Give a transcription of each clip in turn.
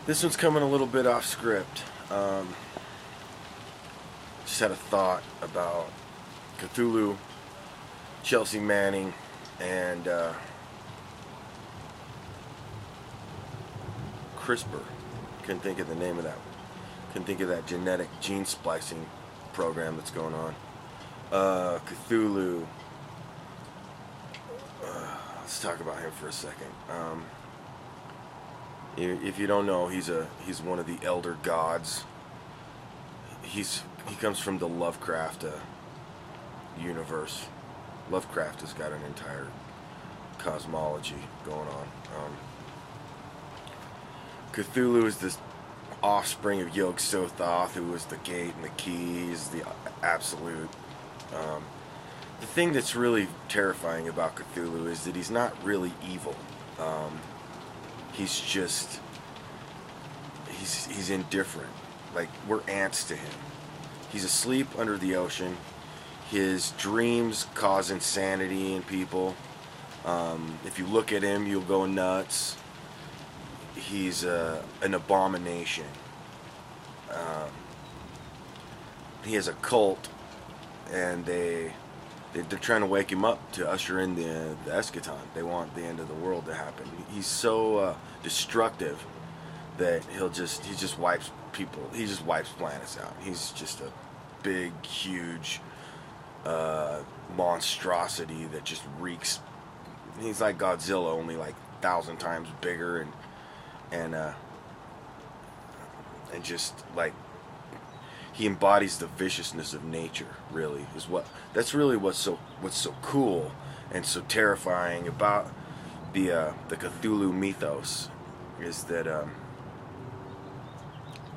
This one's coming a little bit off script. Just had a thought about Cthulhu, Chelsea Manning, and CRISPR. Couldn't think of the name of that. Couldn't think of that genetic gene splicing program that's going on. Cthulhu. Let's talk about him for a second. If you don't know, he's one of the elder gods. He comes from the Lovecraft universe. Lovecraft has got an entire cosmology going on. Cthulhu is this offspring of Yog-Sothoth, who was the gate and the keys, the absolute. The thing that's really terrifying about Cthulhu is that he's not really evil. He's indifferent. Like, we're ants to him. He's asleep under the ocean. His dreams cause insanity in people. If you look at him, you'll go nuts. He's an abomination. He has a cult, and they're trying to wake him up to usher in the eschaton. They want the end of the world to happen. He's so destructive that he just wipes people. He just wipes planets out. He's just a big, huge monstrosity that just reeks. He's like Godzilla, only like 1,000 times bigger, and just like he embodies the viciousness of nature. Really, that's really what's so cool and so terrifying about the Cthulhu mythos is that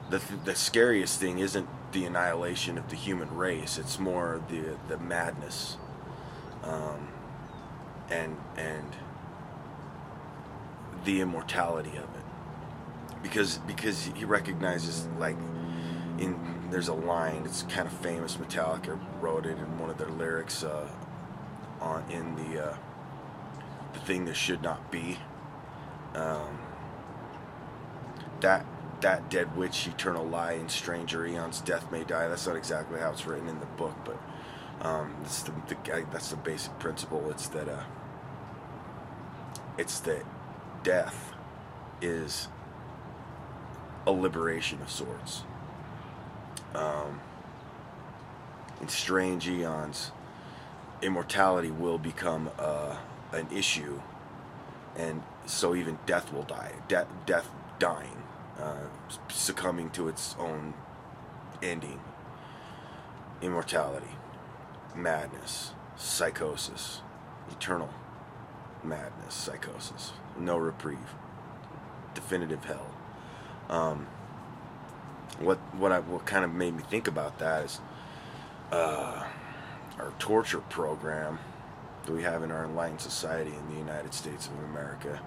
the scariest thing isn't the annihilation of the human race. It's more the madness, and the immortality of it, because he recognizes, like, there's a line, it's kind of famous, Metallica wrote it in one of their lyrics in the thing that should not be, that dead witch, eternal lie, in stranger eons, death may die. That's not exactly how it's written in the book, but that's the basic principle. It's that death is a liberation of sorts. In strange eons, immortality will become an issue, and so even death will die. Death dying, succumbing to its own ending. Immortality, madness, psychosis, eternal madness, psychosis, no reprieve, definitive hell. What kind of made me think about that is our torture program that we have in our enlightened society in the United States of America.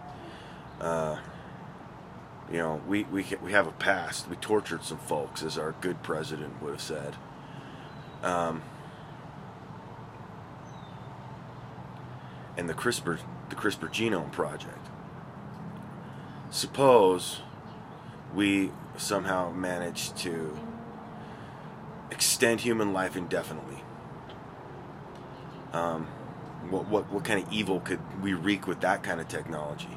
We have a past. We tortured some folks, as our good president would have said. And the CRISPR genome project. Suppose we somehow managed to extend human life indefinitely. What kind of evil could we wreak with that kind of technology?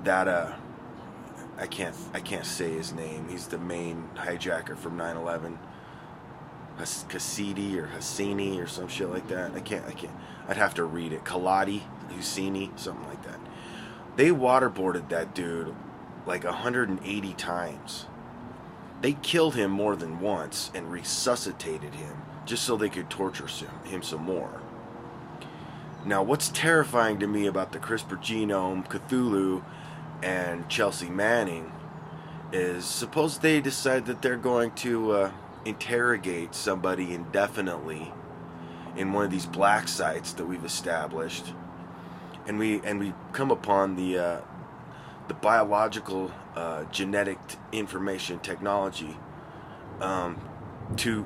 That I can't say his name. He's the main hijacker from 9/11. Cassidi or Hassini or some shit like that. I can't. I'd have to read it. Kaladi, Husseini, something like that. They waterboarded that dude like 180 times. They killed him more than once and resuscitated him just so they could torture him some more. Now, what's terrifying to me about the CRISPR genome, Cthulhu, and Chelsea Manning is, suppose they decide that they're going to interrogate somebody indefinitely in one of these black sites that we've established, and we come upon the biological genetic information technology to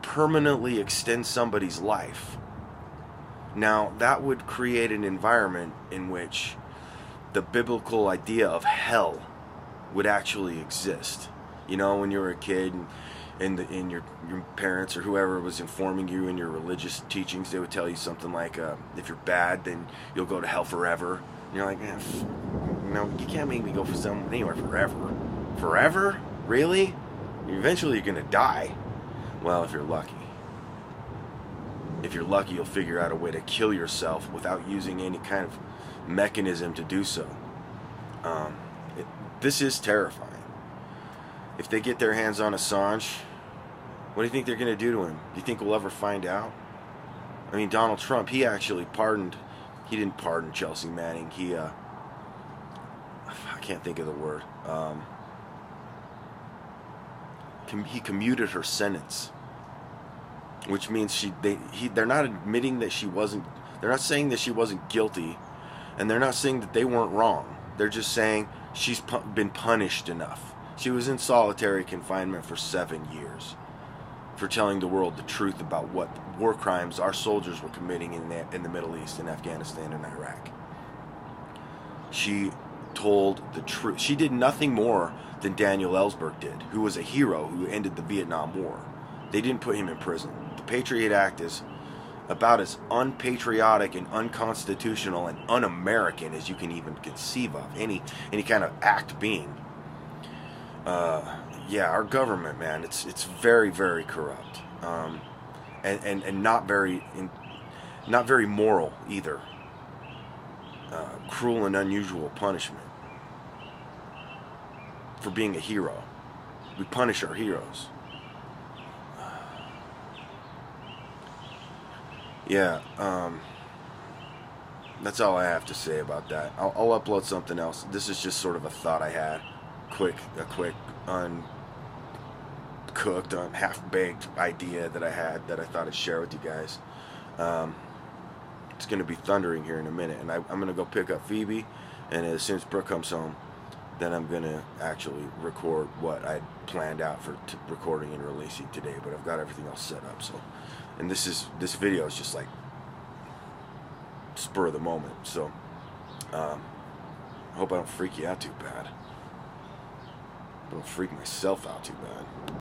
permanently extend somebody's life. Now, that would create an environment in which the biblical idea of hell would actually exist. You know, when you were a kid and your parents or whoever was informing you in your religious teachings, they would tell you something like, if you're bad, then you'll go to hell forever. And you're like, no, you can't make me go for anywhere forever. Forever? Really? Eventually you're going to die. Well, if you're lucky. If you're lucky, you'll figure out a way to kill yourself without using any kind of mechanism to do so. This is terrifying. If they get their hands on Assange, what do you think they're going to do to him? Do you think we'll ever find out? I mean, Donald Trump, he actually he didn't pardon Chelsea Manning. I can't think of the word. He commuted her sentence, which means they're not admitting that she wasn't, they're not saying that she wasn't guilty, and they're not saying that they weren't wrong. They're just saying she's been punished enough. She was in solitary confinement for 7 years for telling the world the truth about what war crimes our soldiers were committing in the Middle East, in Afghanistan and Iraq. She told the truth. She did nothing more than Daniel Ellsberg did, who was a hero who ended the Vietnam War. They didn't put him in prison. The Patriot Act is about as unpatriotic and unconstitutional and un-American as you can even conceive of, any kind of act being. Yeah, our government, man, it's very, very corrupt, and not very moral either. Cruel and unusual punishment for being a hero. We punish our heroes. Yeah, that's all I have to say about that. I'll upload something else. This is just sort of a thought I had. A quick, uncooked, half-baked idea that I had that I thought I'd share with you guys. It's going to be thundering here in a minute, and I'm going to go pick up Phoebe, and as soon as Brooke comes home, then I'm going to actually record what I planned out for recording and releasing today, but I've got everything else set up. So, and this video is just like spur of the moment, so I hope I don't freak you out too bad. I don't freak myself out too bad.